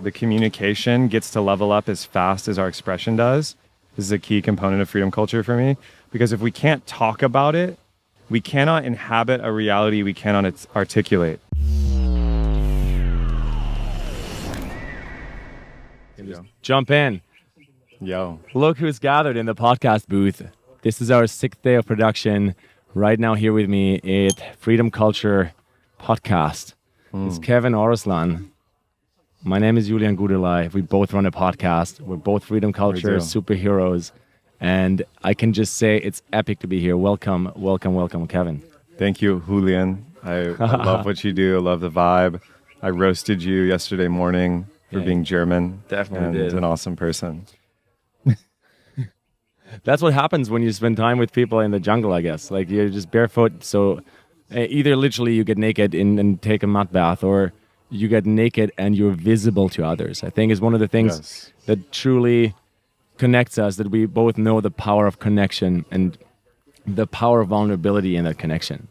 the communication gets to level up as fast as our expression does. This is a key component of freedom culture for me, because if we can't talk about it, we cannot inhabit a reality we cannot articulate. Jump in. Yo. Look who's gathered in the podcast booth. This is our 6th day of production. Right now here with me at Freedom Culture Podcast. It's Kevin Oroszlan. My name is Julian Gudelai. We both run a podcast. We're both Freedom Culture superheroes. And I can just say it's epic to be here. Welcome, Kevin. Thank you, Julian. I love what you do. I love the vibe. I roasted you yesterday morning for being German. Definitely did. An awesome person. That's what happens when you spend time with people in the jungle, I guess. Like, you're just barefoot, so either literally you get naked and take a mud bath, or you get naked and you're visible to others. I think is one of the things that truly connects us, that we both know the power of connection and the power of vulnerability in that connection.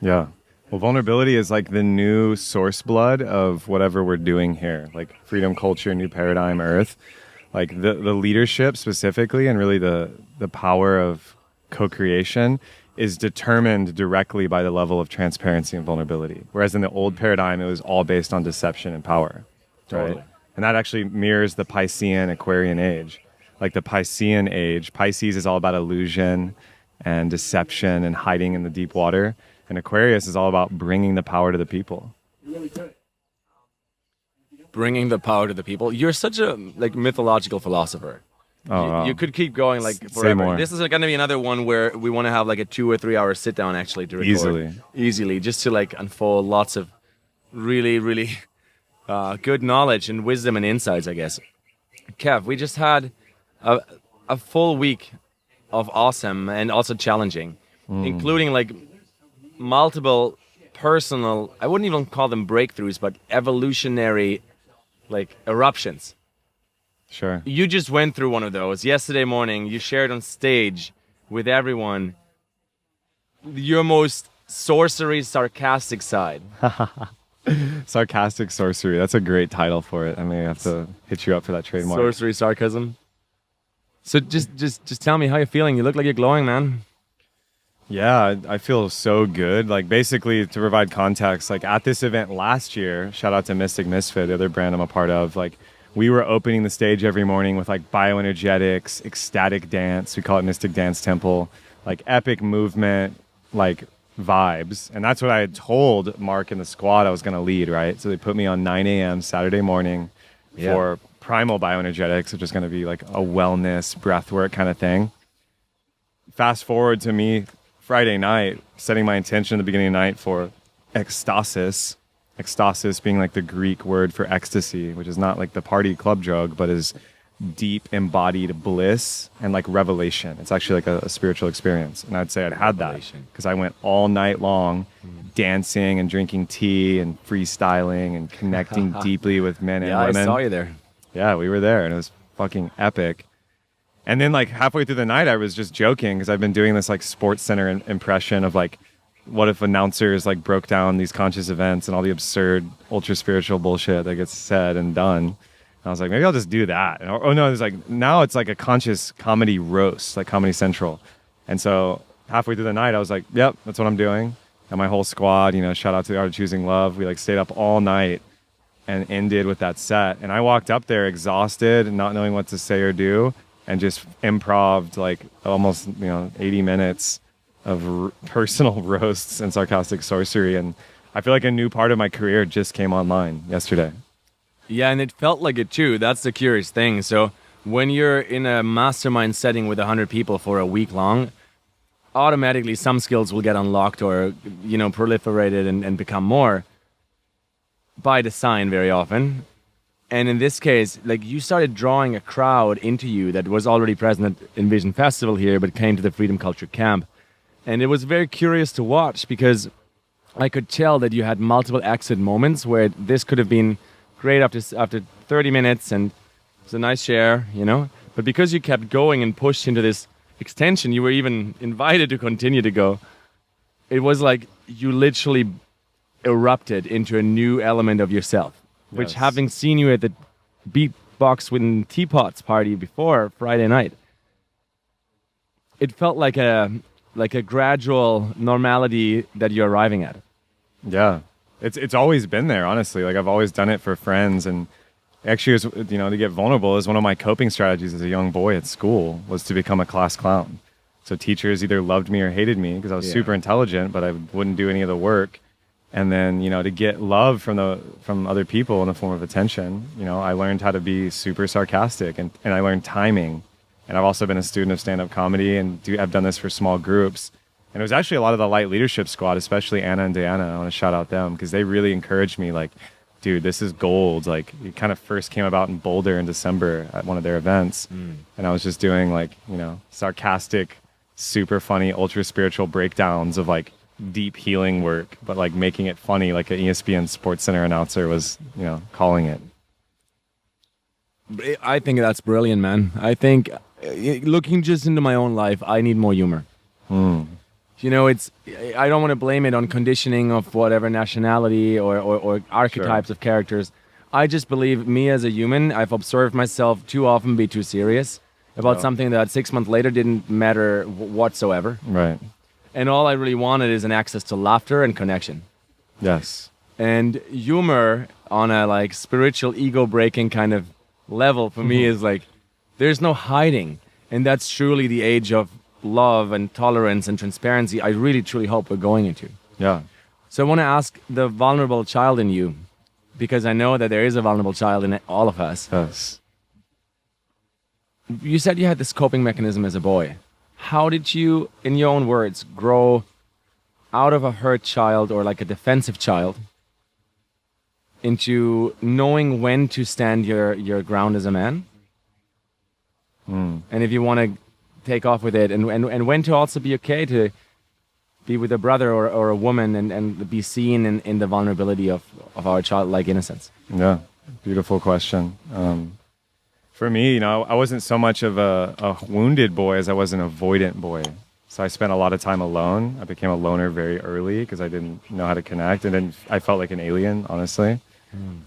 Yeah. Well, vulnerability is like the new source blood of whatever we're doing here, like freedom culture, new paradigm, earth. Like the leadership specifically, and really the power of co-creation is determined directly by the level of transparency and vulnerability. Whereas in the old paradigm, it was all based on deception and power, Totally. right? And that actually mirrors the Piscean Aquarian age. Like the Piscean age, Pisces is all about illusion and deception and hiding in the deep water. And Aquarius is all about bringing the power to the people. Bringing the power to the people. You're such a mythological philosopher. You could keep going forever. more. This is going to be another one where we want to have a 2 or 3 hour sit down actually to record. Easily, just to unfold lots of really, really good knowledge and wisdom and insights, I guess. Kev, we just had a full week of awesome and also challenging, including multiple personal, I wouldn't even call them breakthroughs, but evolutionary eruptions. Sure. You just went through one of those yesterday morning. You shared on stage with everyone your most sorcery, sarcastic side. Sarcastic sorcery. That's a great title for it. I may have to hit you up for that trademark. Sorcery, sarcasm. So just tell me how you're feeling. You look like you're glowing, man. Yeah, I feel so good. Basically, to provide context, at this event last year, shout out to Mystic Misfit, the other brand I'm a part of, we were opening the stage every morning with bioenergetics, ecstatic dance. We call it Mystic Dance Temple, epic movement, vibes. And that's what I had told Mark and the squad I was going to lead, right? So they put me on 9 a.m. Saturday morning for primal bioenergetics, which is going to be a wellness, breathwork kind of thing. Fast forward to me Friday night, setting my intention at the beginning of the night for ecstasis. Ecstasis being the Greek word for ecstasy, which is not the party club drug, but is deep embodied bliss and revelation. It's actually a spiritual experience. And I'd say I'd had that because I went all night long dancing and drinking tea and freestyling and connecting deeply with men and women. Yeah, I saw you there. Yeah, we were there and it was fucking epic. And then halfway through the night, I was just joking because I've been doing this Sports Center impression of what if announcers broke down these conscious events and all the absurd ultra spiritual bullshit that gets said and done. And I was maybe I'll just do that. And, oh no, there's now it's a conscious comedy roast, Comedy Central. And so halfway through the night, I was yep, that's what I'm doing. And my whole squad, shout out to the Art of Choosing Love. We stayed up all night and ended with that set. And I walked up there exhausted and not knowing what to say or do, and just improv'd almost 80 minutes of personal roasts and sarcastic sorcery. And I feel a new part of my career just came online yesterday. Yeah, and it felt like it too. That's the curious thing. So when you're in a mastermind setting with 100 people for a week long, automatically some skills will get unlocked or, proliferated and become more by design very often. And in this case, you started drawing a crowd into you that was already present at Envision Festival here, but came to the Freedom Culture Camp. And it was very curious to watch because I could tell that you had multiple exit moments where this could have been great after 30 minutes and it was a nice share, But because you kept going and pushed into this extension, you were even invited to continue to go. It was you literally erupted into a new element of yourself, which having seen you at the beatbox with teapots party before Friday night. It felt like a gradual normality that you're arriving at. Yeah. It's always been there, honestly. Like I've always done it for friends, and actually, it was, to get vulnerable is one of my coping strategies as a young boy at school was to become a class clown. So teachers either loved me or hated me because I was super intelligent, but I wouldn't do any of the work. And then, to get love from other people in the form of attention, I learned how to be super sarcastic, and I learned timing. And I've also been a student of stand-up comedy, and I've done this for small groups. And it was actually a lot of the light leadership squad, especially Anna and Diana. I want to shout out them because they really encouraged me, like, dude, this is gold. Like, it kind of first came about in Boulder in December at one of their events. And I was just doing, like, sarcastic, super funny, ultra spiritual breakdowns of, like, deep healing work, but, like, making it funny, like an ESPN Sports Center announcer was, calling it. I think that's brilliant, man. I think, looking just into my own life, I need more humor. I don't want to blame it on conditioning of whatever nationality or archetypes of characters. I just believe me as a human, I've observed myself too often be too serious about something that 6 months later didn't matter whatsoever. Right. And all I really wanted is an access to laughter and connection. Yes. And humor on a like spiritual ego breaking kind of level for me is like, there's no hiding. And that's truly the age of love and tolerance and transparency I really truly hope we're going into. Yeah. So I want to ask the vulnerable child in you, because I know that there is a vulnerable child in all of us. Yes. You said you had this coping mechanism as a boy. How did you, in your own words, grow out of a hurt child or like a defensive child into knowing when to stand your ground as a man? And if you want to take off with it, and when to also be okay to be with a brother or a woman and be seen in the vulnerability of our childlike innocence. Yeah, beautiful question. For me, I wasn't so much of a wounded boy as I was an avoidant boy. So I spent a lot of time alone. I became a loner very early because I didn't know how to connect, and then I felt like an alien, honestly.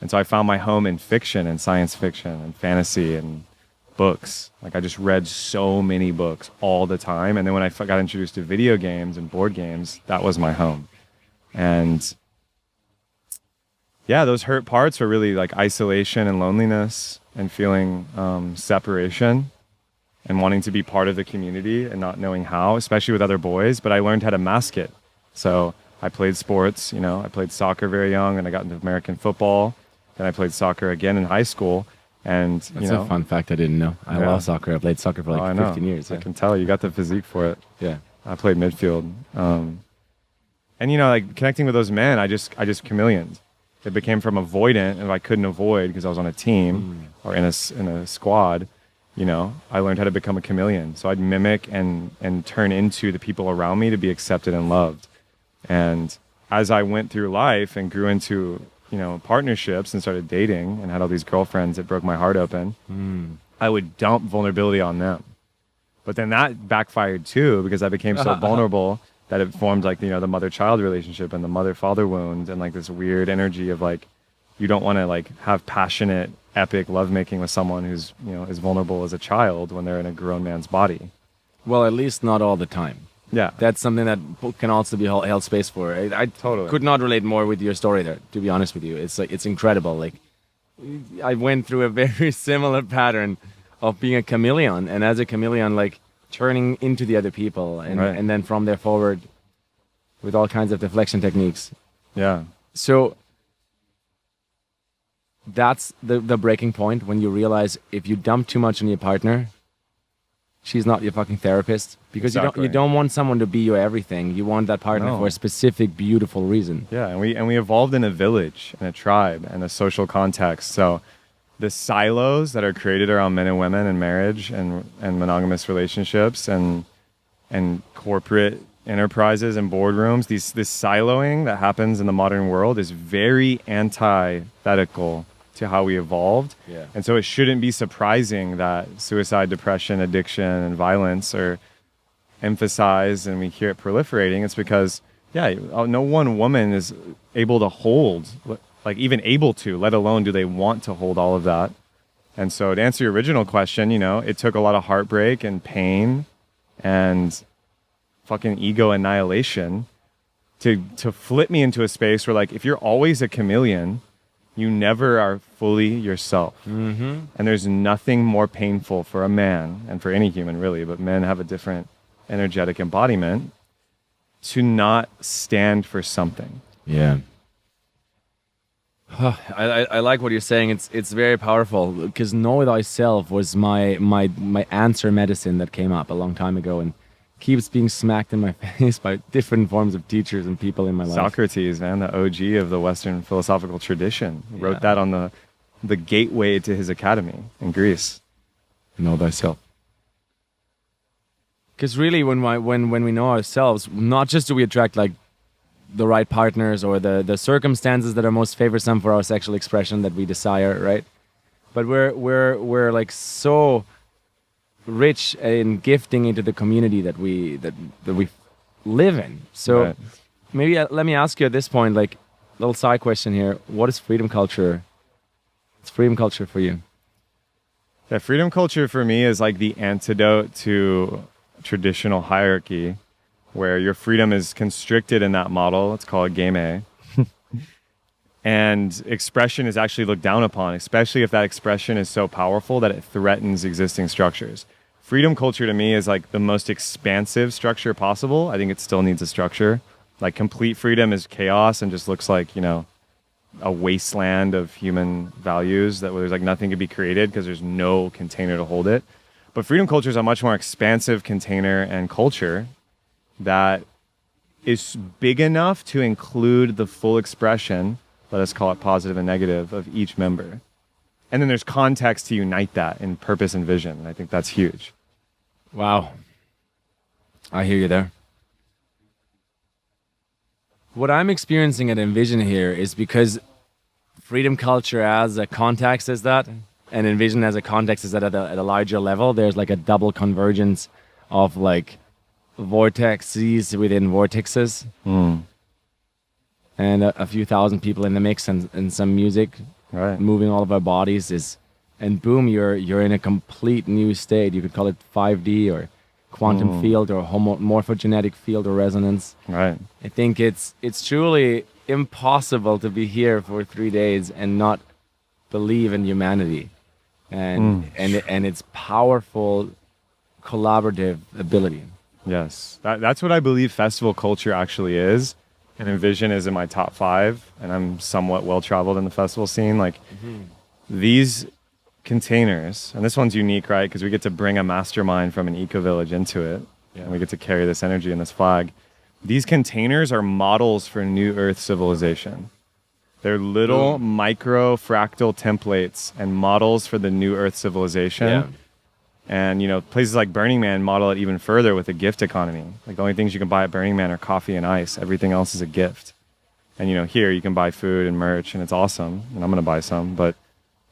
And so I found my home in fiction and science fiction and fantasy and books. Like I just read so many books all the time. And then when I got introduced to video games and board games, that was my home. And yeah, those hurt parts were really like isolation and loneliness and feeling separation and wanting to be part of the community and not knowing how, especially with other boys. But I learned how to mask it. So I played sports, I played soccer very young, and I got into American football. Then I played soccer again in high school. And that's a fun fact I didn't know. I love soccer. I played soccer for like 15 years. I can tell you got the physique for it. Yeah. I played midfield. And like connecting with those men, I just chameleoned. It became from avoidant, and I couldn't avoid because I was on a team or in a squad, I learned how to become a chameleon. So I'd mimic and turn into the people around me to be accepted and loved. And as I went through life and grew into partnerships and started dating and had all these girlfriends that broke my heart open, I would dump vulnerability on them. But then that backfired too, because I became so vulnerable that it formed like, the mother-child relationship and the mother-father wound and like this weird energy of like, you don't want to like have passionate, epic lovemaking with someone who's, as vulnerable as a child when they're in a grown man's body. Well, at least not all the time. Yeah. That's something that can also be held space for. I totally could not relate more with your story there, to be honest with you. It's like, it's incredible. Like, I went through a very similar pattern of being a chameleon, and as a chameleon, like turning into the other people, and then from there forward with all kinds of deflection techniques. Yeah. So that's the breaking point when you realize if you dump too much on your partner, she's not your fucking therapist, because you don't want someone to be your everything. You want that partner for a specific, beautiful reason. Yeah, and we evolved in a village, in a tribe, and a social context. So the silos that are created around men and women and marriage and monogamous relationships and corporate enterprises and boardrooms, this siloing that happens in the modern world is very antithetical to how we evolved. Yeah. And so it shouldn't be surprising that suicide, depression, addiction, and violence are emphasized and we hear it proliferating. It's because, no one woman is able to hold, like even able to, let alone do they want to hold all of that. And so to answer your original question, you know, it took a lot of heartbreak and pain and fucking ego annihilation to flip me into a space where, like, if you're always a chameleon, you never are fully yourself. And there's nothing more painful for a man, and for any human really, but men have a different energetic embodiment, to not stand for something. Yeah. I like what you're saying. It's very powerful, because know thyself was my answer medicine that came up a long time ago and keeps being smacked in my face by different forms of teachers and people in my life. Socrates, man, the OG of the Western philosophical tradition, wrote that on the gateway to his academy in Greece. Know thyself. Because really, when we know ourselves, not just do we attract like the right partners or the circumstances that are most favorsome for our sexual expression that we desire, right? But we're like so rich in gifting into the community that we live in. So maybe let me ask you at this point, like, little side question here: what is freedom culture? What's freedom culture for you? Yeah, freedom culture for me is like the antidote to traditional hierarchy, where your freedom is constricted in that model. It's called game. And expression is actually looked down upon, especially if that expression is so powerful that it threatens existing structures. Freedom culture to me is like the most expansive structure possible. I think it still needs a structure. Like complete freedom is chaos and just looks like, you know, a wasteland of human values that where there's like nothing to be created because there's no container to hold it. But freedom culture is a much more expansive container and culture that is big enough to include the full expression, let us call it positive and negative, of each member. And then there's context to unite that in purpose and vision. And I think that's huge. Wow. I hear you there. What I'm experiencing at Envision here is because freedom culture as a context is that, and Envision as a context is that at a larger level, there's like a double convergence of like vortexes within vortexes. And a few thousand people in the mix and some music moving all of our bodies and boom, you're in a complete new state. You could call it 5D or quantum field or morphogenetic field or resonance. Right. I think it's truly impossible to be here for 3 days and not believe in humanity and its powerful collaborative ability. Yes, that's what I believe festival culture actually is. And Envision is in my top 5, and I'm somewhat well-traveled in the festival scene. Like, these containers, and this one's unique, right? Because we get to bring a mastermind from an eco-village into it, and we get to carry this energy and this flag. These containers are models for New Earth civilization. They're little micro fractal templates and models for the New Earth civilization. Yeah. And, you know, places like Burning Man model it even further with a gift economy. Like, the only things you can buy at Burning Man are coffee and ice. Everything else is a gift. And, you know, here you can buy food and merch, and it's awesome. And I'm going to buy some. But,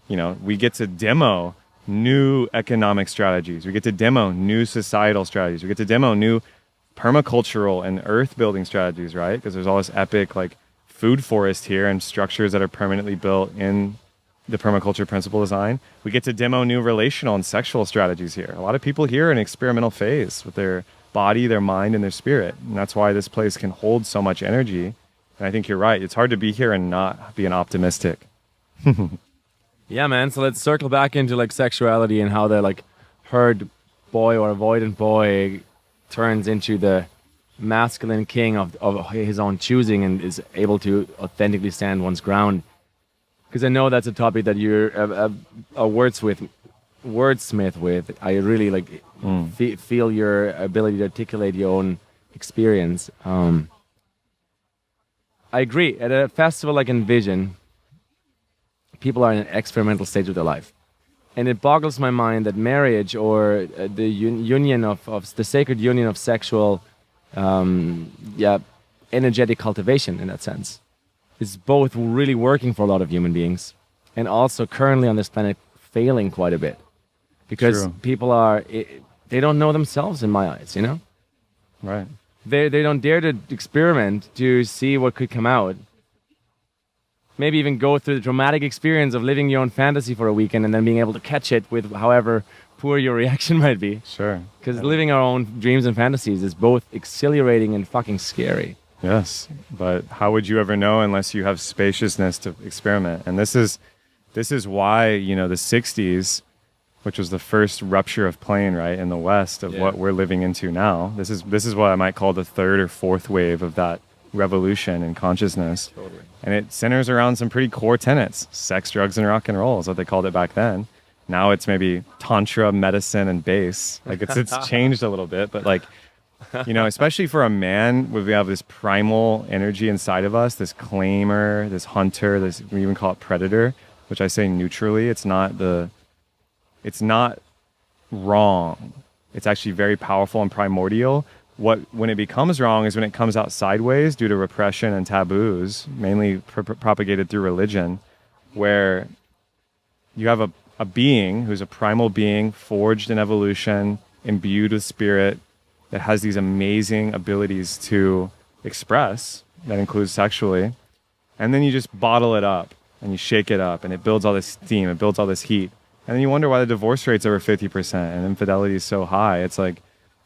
you know, we get to demo new economic strategies. We get to demo new societal strategies. We get to demo new permacultural and earth-building strategies, right? Because there's all this epic, like, food forest here and structures that are permanently built in the permaculture principle design. We get to demo new relational and sexual strategies here. A lot of people here are in an experimental phase with their body, their mind, and their spirit. And that's why this place can hold so much energy. And I think you're right. It's hard to be here and not be an optimistic. Yeah, man. So let's circle back into like sexuality and how the like herd boy or avoidant boy turns into the masculine king of his own choosing and is able to authentically stand one's ground. Because I know that's a topic that you're a wordsmith with. I really like feel your ability to articulate your own experience. I agree. At a festival like Envision, people are in an experimental stage of their life. And it boggles my mind that marriage or the union of the sacred union of sexual, energetic cultivation in that sense, is both really working for a lot of human beings and also currently on this planet failing quite a bit because people they don't know themselves in my eyes, you know? Right. They don't dare to experiment to see what could come out. maybe even go through the traumatic experience of living your own fantasy for a weekend and then being able to catch it with however poor your reaction might be. Sure. Because living our own dreams and fantasies is both exhilarating and fucking scary. Yes, but how would you ever know unless you have spaciousness to experiment? And this is why, you know, the 60s, which was the first rupture of plane, right, in the West of what we're living into now. This is what I might call the third or fourth wave of that revolution in consciousness. Totally. And it centers around some pretty core tenets. Sex, drugs, and rock and roll is what they called it back then. Now it's maybe tantra, medicine, and bass. Like it's changed a little bit, but like, you know, especially for a man, we have this primal energy inside of us, this claimer, this hunter, this, we even call it predator, which I say neutrally. It's not wrong. It's actually very powerful and primordial. When it becomes wrong is when it comes out sideways due to repression and taboos, mainly propagated through religion, where you have a being who's a primal being, forged in evolution, imbued with spirit, that has these amazing abilities to express, that includes sexually, and then you just bottle it up and you shake it up and it builds all this steam, it builds all this heat, and then you wonder why the divorce rate's over 50% and infidelity is so high. It's like,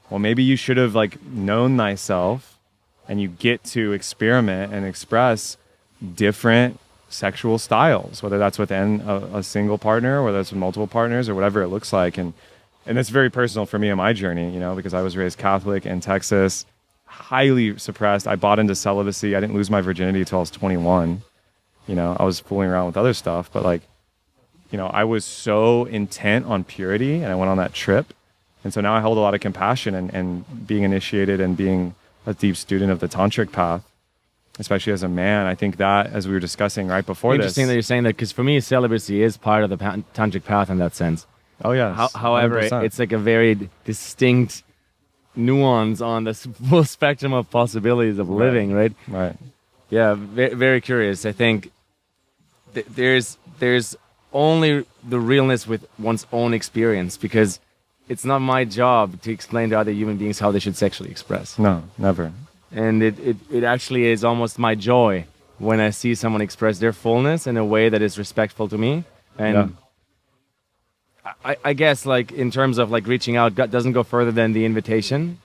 well, maybe you should have like known thyself, and you get to experiment and express different sexual styles, whether that's within a single partner, whether it's with multiple partners, or whatever it looks like. And it's very personal for me in my journey, you know, because I was raised Catholic in Texas, highly suppressed. I bought into celibacy. I didn't lose my virginity until I was 21. You know, I was fooling around with other stuff, but like, you know, I was so intent on purity, and I went on that trip. And so now I hold a lot of compassion and being initiated and being a deep student of the tantric path, especially as a man. I think that, as we were discussing right before Interesting this. that you're saying that, because for me, celibacy is part of the tantric path in that sense. Oh, yeah. However, 100%. it's like a very distinct nuance on the full spectrum of possibilities of living, right? Right. Yeah, very curious. I think there's only the realness with one's own experience, because it's not my job to explain to other human beings how they should sexually express. No, never. And it actually is almost my joy when I see someone express their fullness in a way that is respectful to me. And I guess, like, in terms of like reaching out, God doesn't go further than the invitation,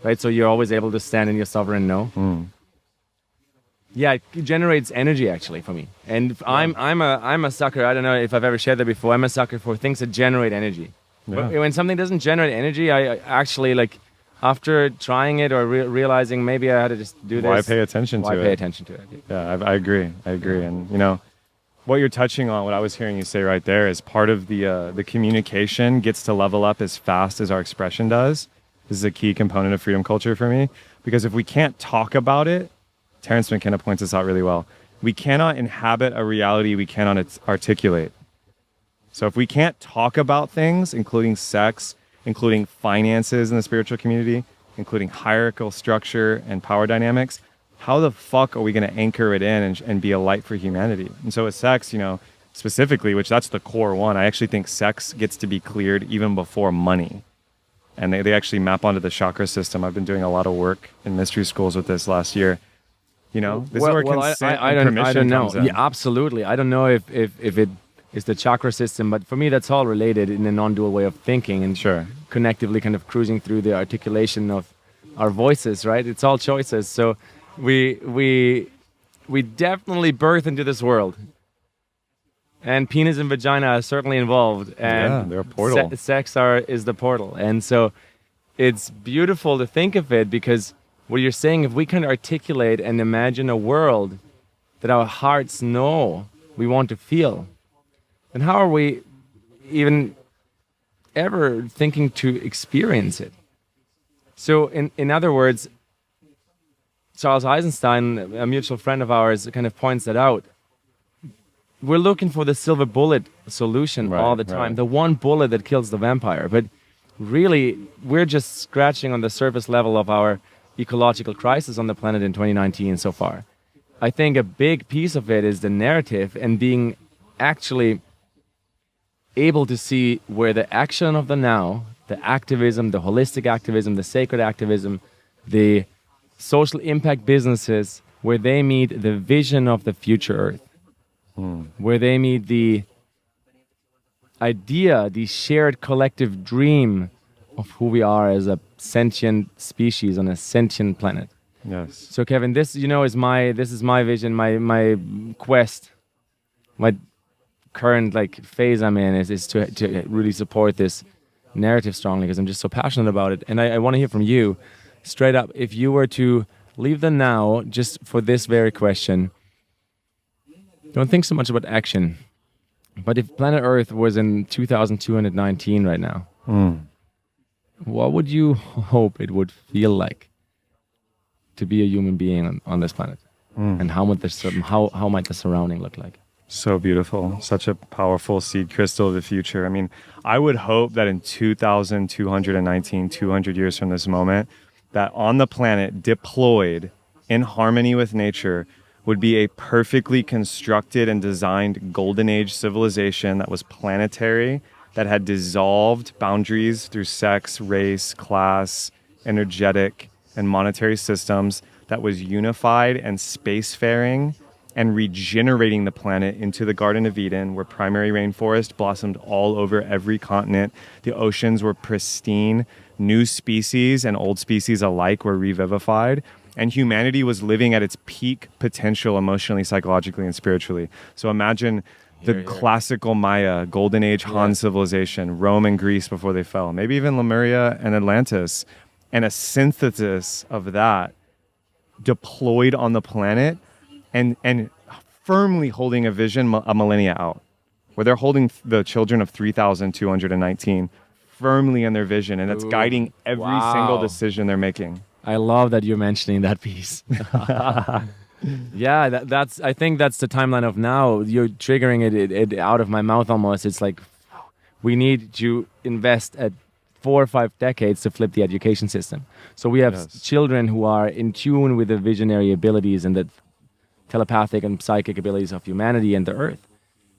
right? So you're always able to stand in your sovereign no. Yeah, it generates energy actually for me. And I'm a sucker. I don't know if I've ever shared that before. I'm a sucker for things that generate energy. Yeah. When something doesn't generate energy, I actually, like, after trying it or realizing maybe I had to just do this. Why pay attention to it? Why pay attention to it? Yeah, I agree. And, you know, what you're touching on, what I was hearing you say right there, is part of the communication gets to level up as fast as our expression does. This is a key component of freedom culture for me, because if we can't talk about it, Terence McKenna points this out really well, we cannot inhabit a reality we cannot articulate. So if we can't talk about things, including sex, including finances in the spiritual community, including hierarchical structure and power dynamics, how the fuck are we going to anchor it in and be a light for humanity? And so with sex, you know, specifically, which that's the core one, I actually think sex gets to be cleared even before money. And they actually map onto the chakra system. I've been doing a lot of work in mystery schools with this last year. You know, this is where consent and permission comes in. Yeah, absolutely. I don't know if it is the chakra system, but for me, that's all related in a non-dual way of thinking and connectively kind of cruising through the articulation of our voices, right? It's all choices. So we definitely birth into this world. And penis and vagina are certainly involved. And they're a portal. Sex is the portal. And so it's beautiful to think of it, because what you're saying, if we can articulate and imagine a world that our hearts know we want to feel, then how are we even ever thinking to experience it? So in other words, Charles Eisenstein, a mutual friend of ours, kind of points that out. We're looking for the silver bullet solution all the time, right. The one bullet that kills the vampire. But really, we're just scratching on the surface level of our ecological crisis on the planet in 2019 so far. I think a big piece of it is the narrative and being actually able to see where the action of the now, the activism, the holistic activism, the sacred activism, the social impact businesses, where they meet the vision of the future Earth. where they meet the idea, the shared collective dream of who we are as a sentient species on a sentient planet. Yes. So Kevin, this is my vision, my quest, my current phase I'm in is to really support this narrative strongly because I'm just so passionate about it. And I want to hear from you straight up. If you were to leave the now just for this very question, don't think so much about action. But if planet Earth was in 2219 right now, what would you hope it would feel like to be a human being on this planet? And how might the surrounding look like? So beautiful. Such a powerful seed crystal of the future. I mean, I would hope that in 2219, 200 years from this moment, that on the planet, deployed in harmony with nature, would be a perfectly constructed and designed golden age civilization that was planetary, that had dissolved boundaries through sex, race, class, energetic, and monetary systems, that was unified and spacefaring and regenerating the planet into the Garden of Eden, where primary rainforest blossomed all over every continent. The oceans were pristine. New species and old species alike were revivified. And humanity was living at its peak potential emotionally, psychologically, and spiritually. So imagine the classical Maya, Golden Age Han civilization, Rome and Greece before they fell, maybe even Lemuria and Atlantis, and a synthesis of that deployed on the planet and firmly holding a vision a millennia out, where they're holding the children of 3219 firmly in their vision, and it's guiding every single decision they're making. I love that you're mentioning that piece. Yeah, I think that's the timeline of now. You're triggering it out of my mouth almost. It's like we need to invest at 4 or 5 decades to flip the education system. So we have children who are in tune with the visionary abilities and the telepathic and psychic abilities of humanity and the earth.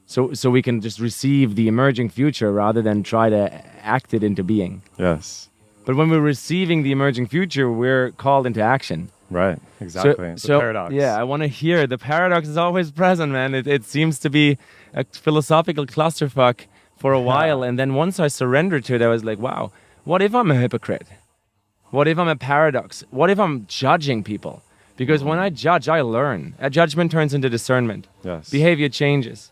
So we can just receive the emerging future rather than try to act it into being. Yes. But when we're receiving the emerging future, we're called into action. Right, exactly. It's a paradox. Yeah, I want to hear. The paradox is always present, man. It seems to be a philosophical clusterfuck for a while. And then once I surrendered to it, I was like, wow, what if I'm a hypocrite? What if I'm a paradox? What if I'm judging people? Because when I judge, I learn. A judgment turns into discernment. Yes. Behavior changes.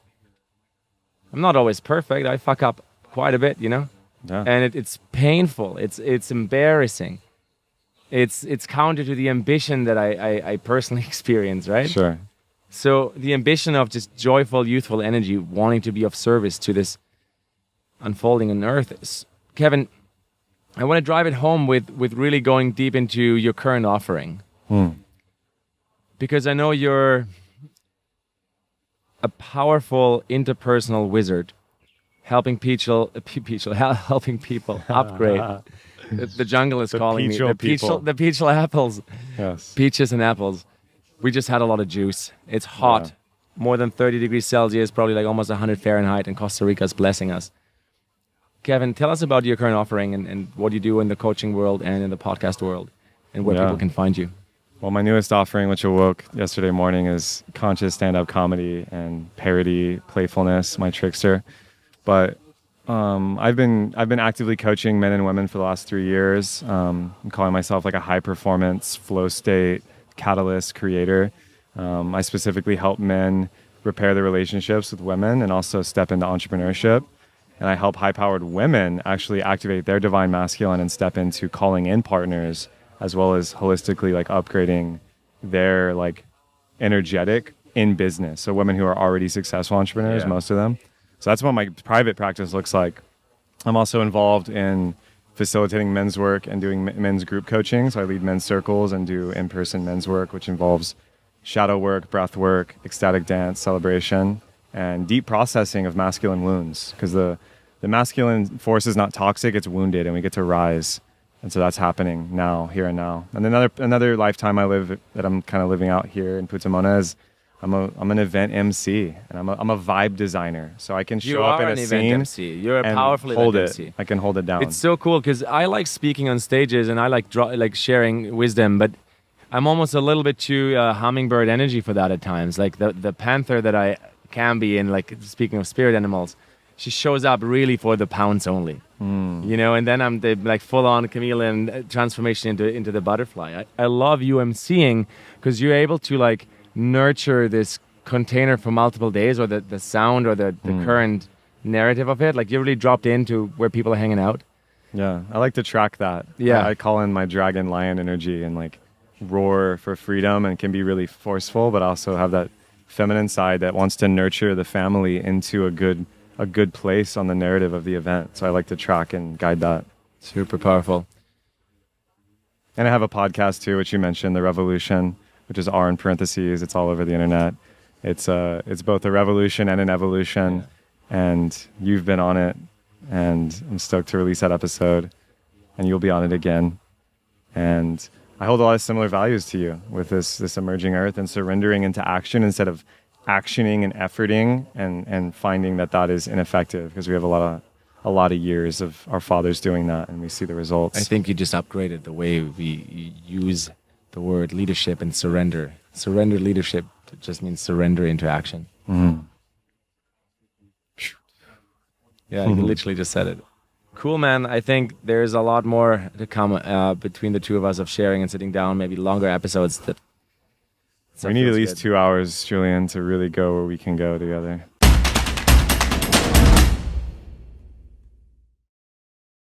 I'm not always perfect. I fuck up quite a bit, Yeah. And it's painful. It's embarrassing. It's counter to the ambition that I personally experience, right? Sure. So the ambition of just joyful, youthful energy, wanting to be of service to this unfolding on Earth is, Kevin, I want to drive it home with really going deep into your current offering. Because I know you're a powerful interpersonal wizard, helping people upgrade. The jungle is calling me. The peachal apples. Yes. Peaches and apples. We just had a lot of juice. It's hot. Yeah. More than 30 degrees Celsius, probably like almost 100 Fahrenheit, and Costa Rica is blessing us. Kevin, tell us about your current offering and what you do in the coaching world and in the podcast world and where people can find you. Well, my newest offering, which awoke yesterday morning, is conscious stand-up comedy and parody, playfulness, my trickster. But I've been actively coaching men and women for the last 3 years. I'm calling myself like a high-performance, flow state, catalyst creator. I specifically help men repair their relationships with women and also step into entrepreneurship. And I help high-powered women actually activate their divine masculine and step into calling in partners, as well as holistically like upgrading their like energetic in business. So women who are already successful entrepreneurs, most of them. So that's what my private practice looks like. I'm also involved in facilitating men's work and doing men's group coaching. So I lead men's circles and do in-person men's work, which involves shadow work, breath work, ecstatic dance, celebration, and deep processing of masculine wounds. Because the masculine force is not toxic, it's wounded, and we get to rise. And so that's happening now, here and now. And another lifetime I live that I'm kind of living out here in Putamona is I'm an event MC, and I'm a vibe designer. So I can show up in a scene. Event MC. You're a powerful event MC. I can hold it down. It's so cool because I like speaking on stages and I like sharing wisdom, but I'm almost a little bit too hummingbird energy for that at times. Like the panther that I can be. And like speaking of spirit animals, she shows up really for the pounce only, you know. And then I'm the like full-on chameleon transformation into the butterfly. I love you emceeing because you're able to like nurture this container for multiple days, or the sound or the current narrative of it. Like you really dropped into where people are hanging out. Yeah, I like to track that. Yeah. I call in my dragon lion energy and like roar for freedom, and can be really forceful, but also have that feminine side that wants to nurture the family into a good place on the narrative of the event. So I like to track and guide that. Super powerful. And I have a podcast too, which you mentioned, The Revolution, which is R in parentheses. It's all over the internet. It's both a revolution and an evolution, and you've been on it, and I'm stoked to release that episode, and you'll be on it again. And I hold a lot of similar values to you with this emerging earth and surrendering into action instead of actioning and efforting and finding that is ineffective, because we have a lot of years of our fathers doing that, and we see the results. I think you just upgraded the way we use the word leadership and surrender. Surrender leadership just means surrender into action. Yeah, you literally just said it. Cool, man. I think there's a lot more to come between the two of us of sharing and sitting down, maybe longer episodes. We need at least 2 hours, Julian, to really go where we can go together.